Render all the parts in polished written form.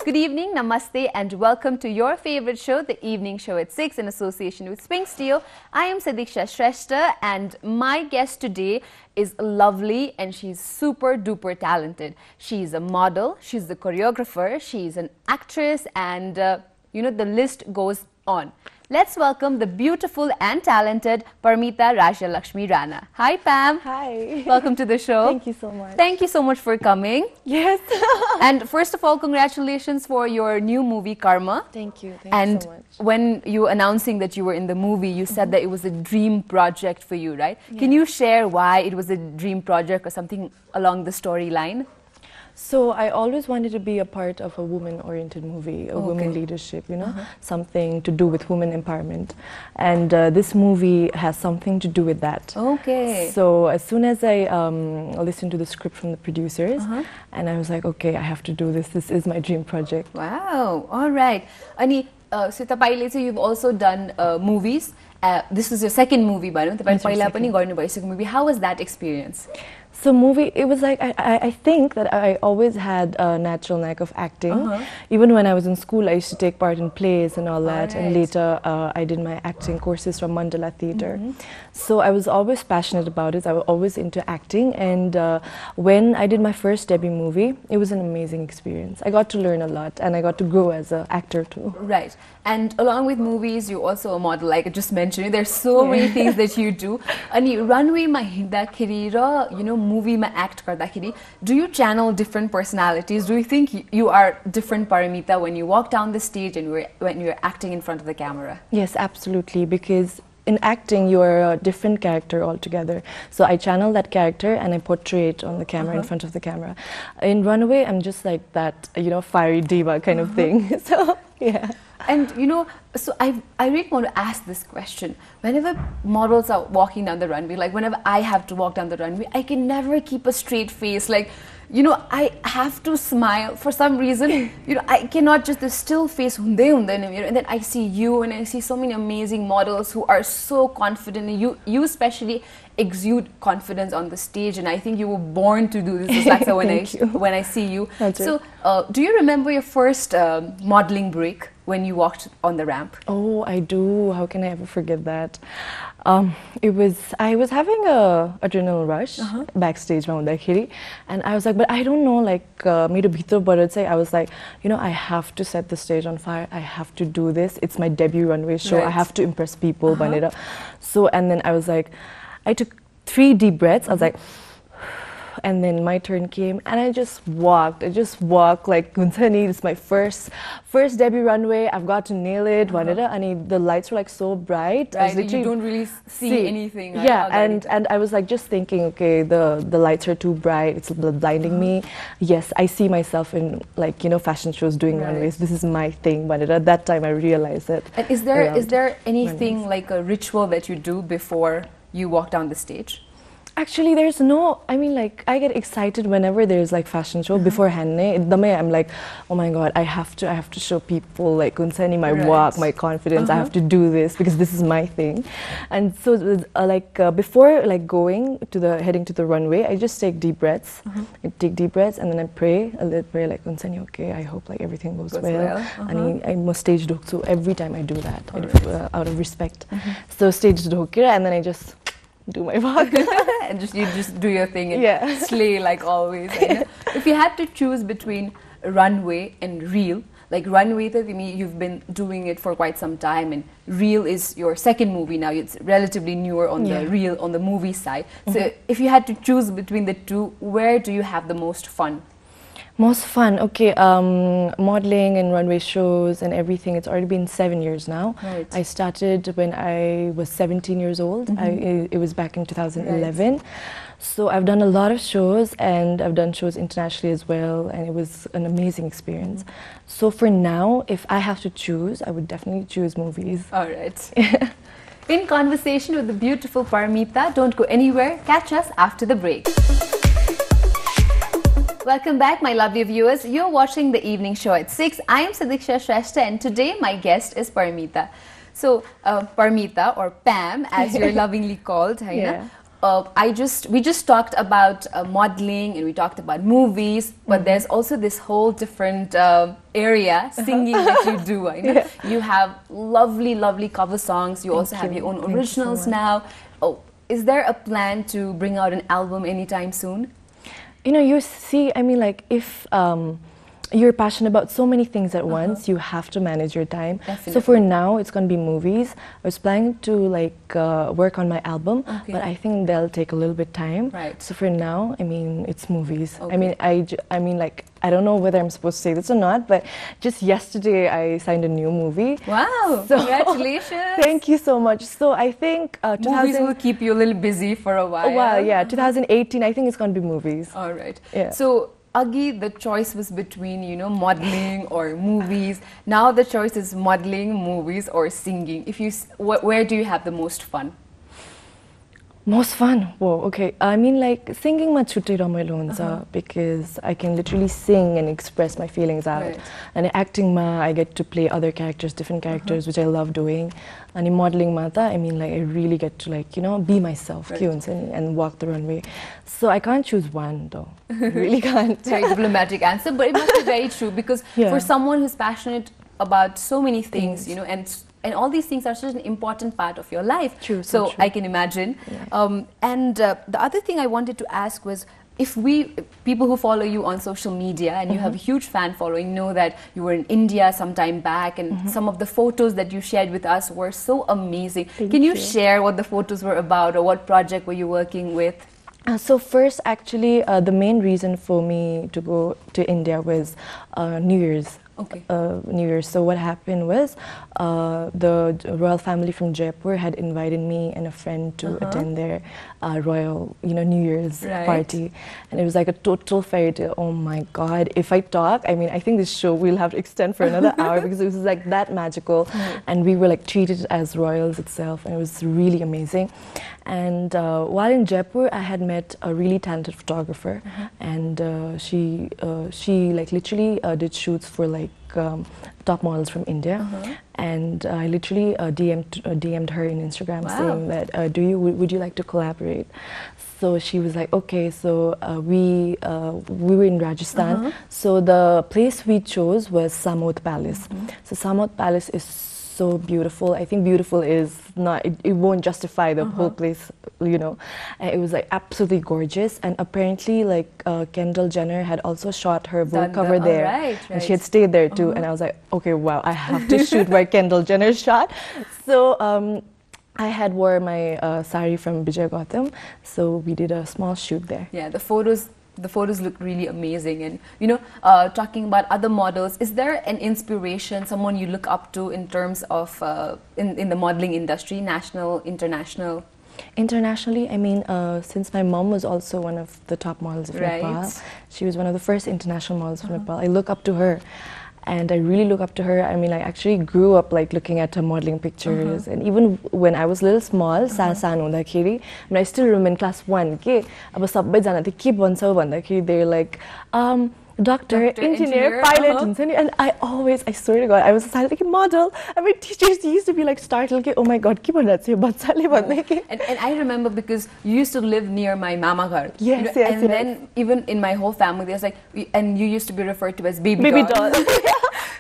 Good evening, namaste, and welcome to your favorite show, The Evening Show at 6, in association with Spring Steel. I am Sadichha Shrestha, and my guest today is lovely and she's super duper talented. She's a model, she's the choreographer, she's an actress, and you know, the list goes on. Let's welcome the beautiful and talented Paramita Rana. Hi, Pam. Hi. Welcome to the show. Thank you so much. Thank you so much for coming. Yes. And first of all, congratulations for your new movie, Karma. Thank you. Thank you so much. When you were announcing that you were in the movie, you said that it was a dream project for you, right? Yeah. Can you share why it was a dream project or something along the storyline? So I always wanted to be a part of a woman-oriented movie, a women leadership, you know, something to do with women empowerment. And this movie has something to do with that. Okay. So as soon as I listened to the script from the producers, and I was like, okay, I have to do this. This is my dream project. Wow. All right. Ani, so you've also done movies. This was your second movie, but movie. How was that experience? So movie, it was like, I think that I always had a natural knack of acting. Even when I was in school, I used to take part in plays and all that. And later, I did my acting courses from Mandala Theatre. So I was always passionate about it. I was always into acting. And when I did my first debut movie, it was an amazing experience. I got to learn a lot and I got to grow as an actor too. Right. And along with movies, you're also a model, like I just mentioned. There's so many things that you do. And runway ma hindakiri ra, you know, movie ma act kardakiri, do you channel different personalities? Do you think you are different Paramita when you walk down the stage and when you're acting in front of the camera? Yes, absolutely, because in acting, you are a different character altogether. So I channel that character and I portray it on the camera, in front of the camera. In Runaway, I'm just like that, you know, fiery diva kind of thing. So, yeah. And you know, so I really want to ask this question. Whenever models are walking down the runway, like whenever I have to walk down the runway, I can never keep a straight face. Like, you know, I have to smile for some reason. You know, I cannot just the still face. And then I see you and I see so many amazing models who are so confident. And you especially exude confidence on the stage, and I think you were born to do this. It's like so when I see you. So, do you remember your first modeling break when you walked on the ramp? Oh, I do. How can I ever forget that? I was having a adrenaline rush backstage, and I was like, but I don't know, like, I was like, you know, I have to set the stage on fire. I have to do this. It's my debut runway show. I have to impress people. So, and then I was like, I took 3 deep breaths. I was like, and then my turn came and I just walked like it's my first debut runway. I've got to nail it. And the lights were like so bright. Right, you don't really see anything. Right? Yeah, and I was like just thinking, okay, the lights are too bright. It's blinding me. Yes, I see myself in, like, you know, fashion shows doing runways. This is my thing. But at that time, I realized it. And is there anything runways, like a ritual that you do before you walk down the stage? Actually, there's no, I mean, like, I get excited whenever there's like fashion show beforehand. I'm like, oh my god, I have to show people, like, my walk, my confidence. I have to do this because this is my thing. And so before like heading to the runway, I just take deep breaths. I take deep breaths and then I pray a little prayer, like, okay, I hope like everything goes well. And I'm a stage dog, so every time I do that, out of respect. So stage dog, and then I just do my walk. And you just do your thing and slay like always. If you had to choose between runway and reel, like runway, you've been doing it for quite some time, and reel is your second movie now. It's relatively newer on the reel, on the movie side. So if you had to choose between the two, where do you have the most fun? Most fun, okay, modeling and runway shows and everything, it's already been 7 years now. I started when I was 17 years old. It was back in 2011. So I've done a lot of shows, and I've done shows internationally as well, and it was an amazing experience. So for now, if I have to choose, I would definitely choose movies. All right. In conversation with the beautiful Paramita. Don't go anywhere. Catch us after the break. Welcome back, my lovely viewers. You're watching The Evening Show at 6. I am Sadichha Shrestha, and today my guest is Paramita. So, Paramita, or Pam, as you're lovingly called, we just talked about modeling and we talked about movies, but there's also this whole different area, singing that you do. I know you have lovely cover songs. You also have your own originals now. Oh, is there a plan to bring out an album anytime soon? You know, you see, I mean, like, if you're passionate about so many things at once, you have to manage your time. Definitely. So for now, it's going to be movies. I was planning to like work on my album, but I think they'll take a little bit time. Right. So for now, I mean, it's movies. Okay. I mean, like, I don't know whether I'm supposed to say this or not, but just yesterday I signed a new movie. Wow! So, congratulations! Thank you so much. So I think movies will keep you a little busy for a while. Well, yeah, 2018. I think it's going to be movies. All right. Yeah. So, Agi, the choice was between, you know, modeling or movies. Now the choice is modeling, movies, or singing. If you, where do you have the most fun? Most fun? Whoa, okay. I mean, like, singing ma chutai ramailo huncha because I can literally sing and express my feelings out. Right. And acting ma, I get to play other characters, different characters, which I love doing. And in modeling ma ta, I mean, like, I really get to, like, you know, be myself, Right. and walk the runway. So I can't choose one, though. I really can't. Very diplomatic answer, but it must be very true because for someone who's passionate about so many things, you know, and all these things are such an important part of your life. True, so true. I can imagine. Yeah. The other thing I wanted to ask was, if people who follow you on social media and you have a huge fan following, know that you were in India some time back and some of the photos that you shared with us were so amazing. Can you share what the photos were about or what project were you working with? So first, actually, the main reason for me to go to India was New Year's. Okay. New Year's. So what happened was the royal family from Jaipur had invited me and a friend to attend their royal, you know, New Year's party, and it was like a total fairy tale. Oh my God! If I talk, I mean, I think this show will have to extend for another hour because it was like that magical, and we were like treated as royals itself, and it was really amazing. And while in Jaipur, I had met a really talented photographer, and she like literally did shoots for like top models from India, and I literally DM'd her in Instagram saying that would you like to collaborate? So she was like, okay. So we were in Rajasthan. So the place we chose was Samod Palace. So Samod Palace is so beautiful. I think beautiful is not, it won't justify the whole place, you know. And it was like absolutely gorgeous, and apparently like Kendall Jenner had also shot her Vogue cover there, and she had stayed there too. And I was like, okay, wow, I have to shoot where Kendall Jenner shot. So I had wore my sari from Vijay Gautam, so we did a small shoot there. Yeah, the photos look really amazing. And you know, talking about other models, is there an inspiration, someone you look up to in terms of in the modeling industry, national, international? Internationally, I mean, since my mom was also one of the top models of Nepal, she was one of the first international models of Nepal. I look up to her. And I really look up to her. I mean, I actually grew up like looking at her modeling pictures, and even when I was little small, I still remember in class 1, they're like, doctor, engineer, pilot, and I swear to God, I was a silent model. I mean, teachers used to be like startled, oh my God, and I remember because you used to live near my mama ghar. Yes, you know, and then even in my whole family, there's like, and you used to be referred to as baby doll.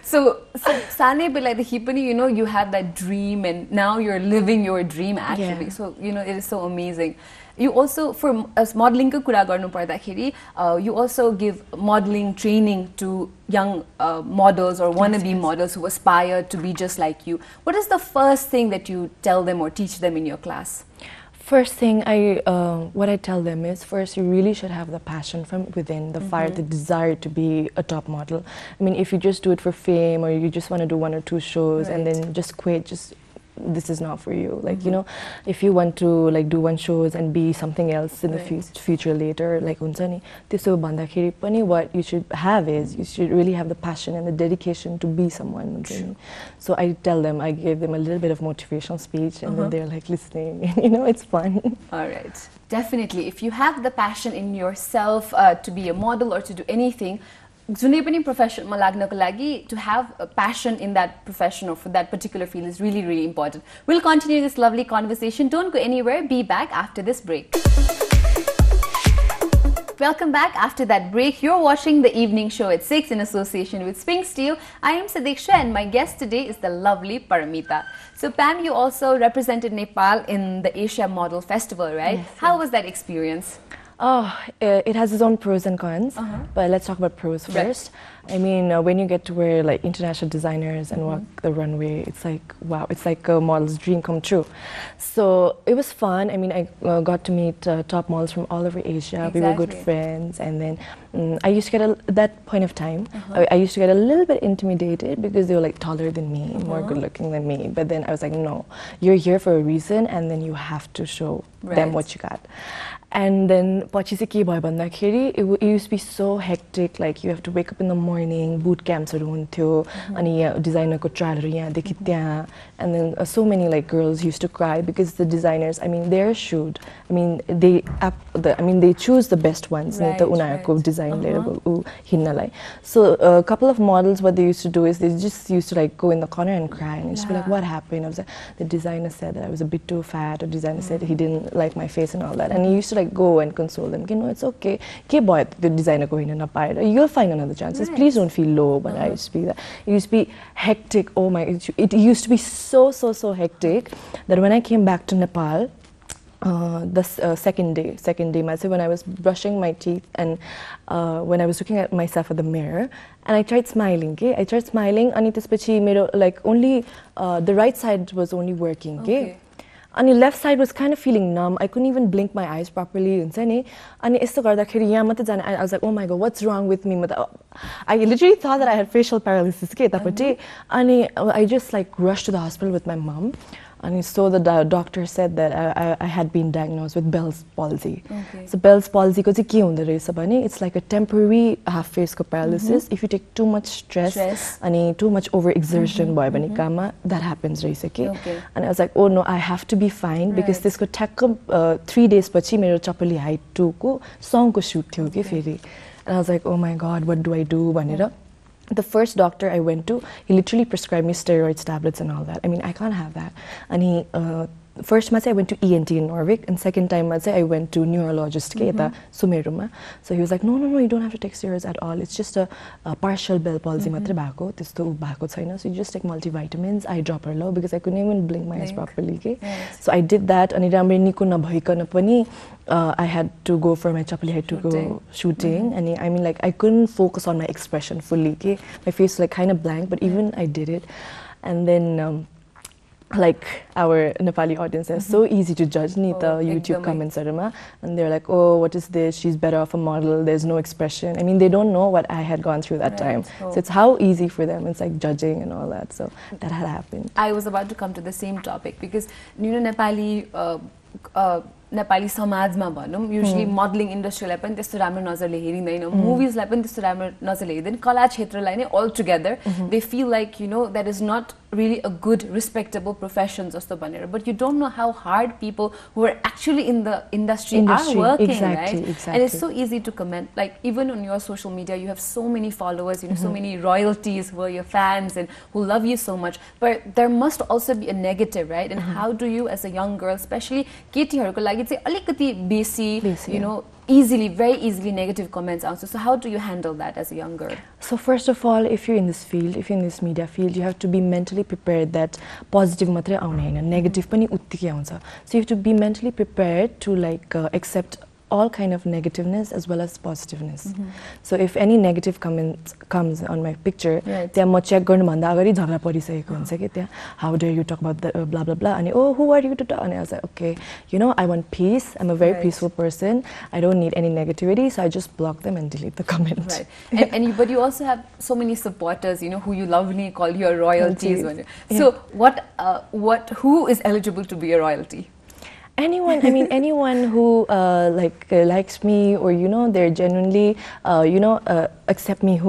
So Sane, but like the hipani, you know, you had that dream, and now you're living your dream actually. Yeah. So you know, it is so amazing. You also, for as modeling ko kura garnu pardakheri, you also give modeling training to young models or wannabe models who aspire to be just like you. What is the first thing that you tell them or teach them in your class? First thing, what I tell them is, first, you really should have the passion from within, the fire, the desire to be a top model. I mean, if you just do it for fame, or you just want to do 1 or 2 shows and then just quit, this is not for you. Like, you know, if you want to like do 1 shows and be something else in the future later, like unsani, what you should have is, you should really have the passion and the dedication to be someone. So I tell them, I gave them a little bit of motivational speech, and then they're like listening, and you know, it's fun. All right. Definitely, if you have the passion in yourself to be a model or to do anything, जुनै पनि प्रोफेसनमा लाग्नको लागि to have a passion in that profession or for that particular field is really, really important. We'll continue this lovely conversation. Don't go anywhere. Be back after this break. Welcome back after that break. You're watching the evening show at 6 in association with Spring Steel. I am Sadichha and my guest today is the lovely Paramita. So Pam, you also represented Nepal in the Asia Model Festival, right? Yes, how was that experience? Oh, it has its own pros and cons, but let's talk about pros first. I mean, when you get to wear like international designers and walk the runway, it's like, wow, it's like a model's dream come true. So it was fun. I mean, I got to meet top models from all over Asia. Exactly. We were good friends, and then I used to get, at that point of time, I used to get a little bit intimidated because they were like taller than me, more good looking than me. But then I was like, no, you're here for a reason, and then you have to show them what you got. And then it used to be so hectic, like you have to wake up in the morning, boot camps and designer and then so many like girls used to cry because the designers, I mean, they're shoot. I mean, they choose the best ones. Design So a couple of models, what they used to do is they just used to like go in the corner and cry and just be like, what happened? I was like, the designer said that I was a bit too fat, or designer said he didn't like my face and all that. And he used to like go and console them. You know, it's okay. The designer going in a you'll find another chances. Please don't feel low. But I used to be that. It used to be hectic. Oh my! It used to be so hectic that when I came back to Nepal, the second day, when I was brushing my teeth and when I was looking at myself at the mirror, and I tried smiling. I tried smiling, and like only the right side was only working. And the left side was kind of feeling numb. I couldn't even blink my eyes properly. And I was like, oh my god, what's wrong with me? I literally thought that I had facial paralysis. And I just like rushed to the hospital with my mom. And so the doctor said that I had been diagnosed with Bell's palsy. So Bell's palsy, it's like a temporary half-face paralysis. If you take too much stress and too much overexertion, that happens. And I was like, oh no, I have to be fine because this could take 3 days pachi mero chapali height 2 ko song ko shoot थियो के फेरि. And I was like, oh my god, what do I do? The first doctor I went to, he literally prescribed me steroids, tablets and all that. I mean, I can't have that. And he, first I went to ENT in Norwich, and second time I went to neurologist Sumeruma. So he was like, no, you don't have to take steroids at all. It's just a partial Bell palsy matre bhako, testo bhako chaina. So you just take multivitamins, eye dropper low, because I couldn't even blink my eyes properly. So I did that, and I had to go for my chapali height to go shooting, and I mean, like, I couldn't focus on my expression fully. My face was like kind of blank, but even I did it. And then like our Nepali audience is so easy to judge YouTube comments and they're like, oh, what is this? She's better off a model. There's no expression. I mean, they don't know what I had gone through that time. So it's how easy for them. It's like judging and all that. So that had happened. I was about to come to the same topic because Nepali समाजमा भनौं usually modeling industry लाई पनि त्यस्तो राम्रो नजरले हेरिदैन, movies लाई पनि त्यस्तो राम्रो नजरले हेरिदैन, कला क्षेत्रलाई नै all together they feel like, you know, that is not really a good respectable profession जस्तो भनेर. But you don't know how hard people who are actually in the industry are working, right? And it's so easy to comment, like even on your social media you have so many followers, you know, so many royalties who are your fans and who love you so much, but there must also be a negative, right? And how do you as a young girl, especially केटीहरुको लागि चाहिँ अलिकति बेसी, you know, very easily negative comments also. So how do you handle that as a young girl? So first of all, if you're in this field, if you're in this media field, you have to be mentally prepared that positive matre aune haina, negative pani uttiकै आउँछ. So you have to be mentally prepared to like accept all kind of negativeness as well as positiveness. So if any negative comment comes on my picture, त्यहाँ म check गर्नु भन्दा अगाडि झगडा परिसकेको हुन्छ के त्यहाँ, how dare you talk about the blah blah blah, and oh, who are you to talk? And I was like, okay, you know, I want peace. I'm a very peaceful person. I don't need any negativity, so I just block them and delete the comment. And but you also have so many supporters, you know, who you lovingly call your royalties. So who is eligible to be a royalty? Anyone, I mean, anyone who likes me, or you know, they're genuinely, you know, accept me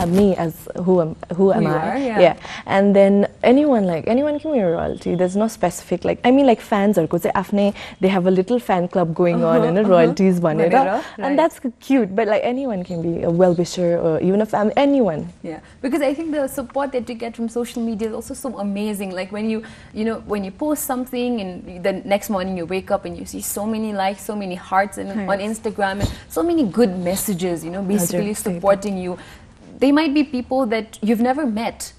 me as who am I. Yeah. And then anyone can be a royalty. There's no specific I mean fans they have a little fan club going on and royalties Right. and that's cute. But anyone can be a well-wisher or even a fan, anyone. Yeah, because I think the support that you get from social media is also so amazing. Like when you post something and the next morning you wake up and you see so many likes, so many hearts on Instagram, and so many good messages, basically supporting you. They might be people that you've never met,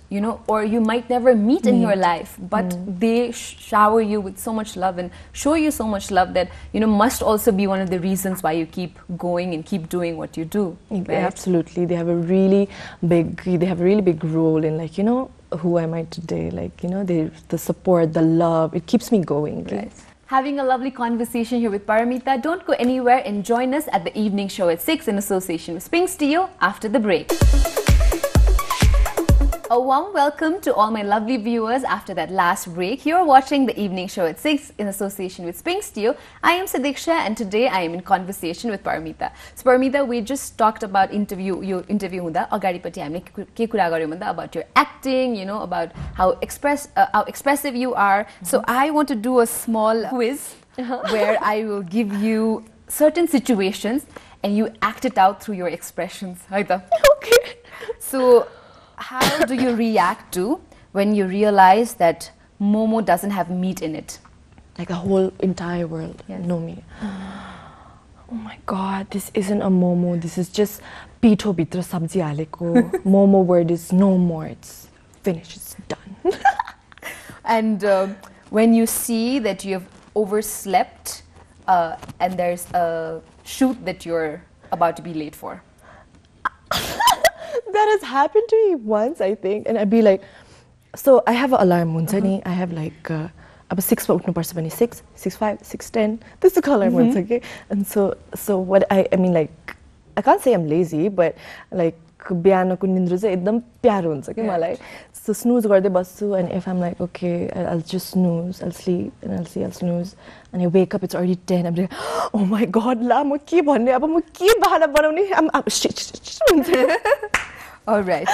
or you might never meet in your life, but they shower you with so much love and show you so much love that, must also be one of the reasons why you keep going and keep doing what you do. Right? Absolutely. They have a really big role in who am I today? The support, the love, it keeps me going. Right. Having a lovely conversation here with Paramita. Don't go anywhere and join us at the evening show at 6 in association with Spring Steel after the break. A warm welcome to all my lovely viewers after that last break. You're watching the evening show at 6 in association with Spring Steel. I am Sadichha and today I am in conversation with Paramita. So Paramita, we just talked about your interview hunda agadi pati हामीले के कुरा गर्यौं भन्दा about your acting, about how expressive you are. So I want to do a small quiz where I will give you certain situations and you act it out through your expressions. Okay. So how do you react to when you realize that momo doesn't have meat in it? Like a whole entire world, no meat. Oh my God, this isn't a momo. This is just pito bitra sabji haleko. Momo word is no more. It's finished. It's done. And when you see that you have overslept and there's a shoot that you're about to be late for. That has happened to me once, I think, and I'd be like, so I have an alarm once, I have about 6 for utnu parcha bhane 6, 6:05, 6:10. This is alarm once, okay? And so what I mean, I can't say I'm lazy, but बिहानको निन्द्रा चाहिँ एकदम प्यारो हुन्छ के मलाई. So snooze गर्दै बस्छु, and if I'm like, okay, I'll just snooze, I'll sleep, and I'll snooze, and I wake up, it's already 10. I'm like, oh my God, la म के भन्ने अब म के बहाना बनाउने? I'm shit. All right.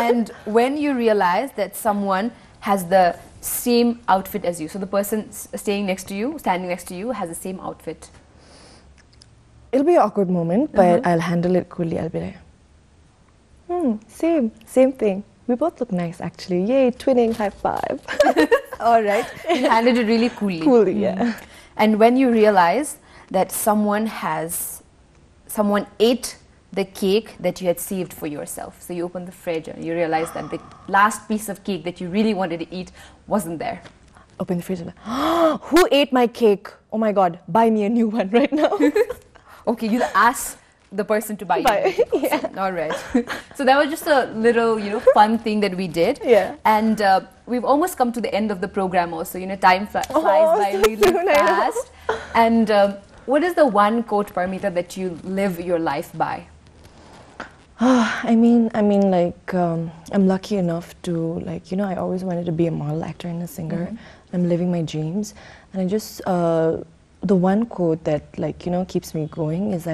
And when you realize that someone has the same outfit as you, so the person standing next to you has the same outfit. It'll be an awkward moment, but I'll handle it coolly. I'll be like, same thing. We both look nice, actually. Yay, twinning, high five. All right. You handled it really coolly. Coolly, yeah. And when you realize that someone ate the cake that you had saved for yourself. So you open the fridge and you realize that the last piece of cake that you really wanted to eat wasn't there. Open the fridge and who ate my cake? Oh my God, buy me a new one right now. Okay, you ask the person to buy you. Yeah. All right. So that was just a little, fun thing that we did. Yeah. And we've almost come to the end of the program also. Time flies by really fast. And what is the one quote, Paramita, that you live your life by? I mean, I'm lucky enough to, I always wanted to be a model, actor, and a singer. I'm living my dreams. And I just, the one quote that, keeps me going is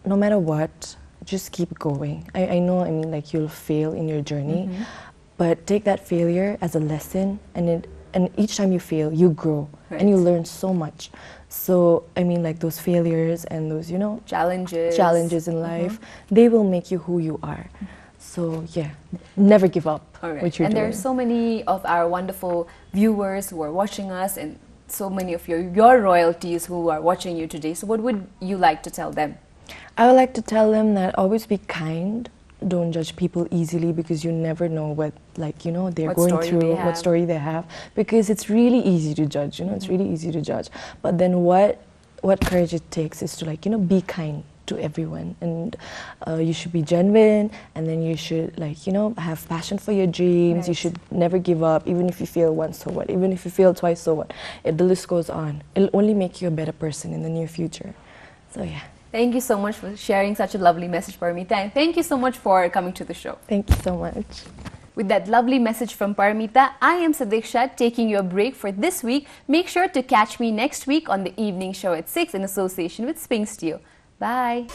no matter what, just keep going. I know, you'll fail in your journey, but take that failure as a lesson, and each time you fail, you grow, and you learn so much. So, those failures and those, challenges in life, they will make you who you are. So, yeah, never give up what you're doing. And there are so many of our wonderful viewers who are watching us, and so many of your royalties who are watching you today. So what would you like to tell them? I would like to tell them that always be kind. Don't judge people easily, because you never know what, they're going through, what story they have. Because it's really easy to judge, it's really easy to judge. But then what courage it takes is to, be kind to everyone. And you should be genuine, and then you should, have passion for your dreams. Right. You should never give up, even if you fail once, so what? Even if you fail twice, so what? The list goes on. It'll only make you a better person in the near future. So, yeah. Thank you so much for sharing such a lovely message, Paramita, and thank you so much for coming to the show. Thank you so much. With that lovely message from Paramita, I am Sadichha taking you a break for this week. Make sure to catch me next week on the evening show at 6 in association with Spring Steel. Bye.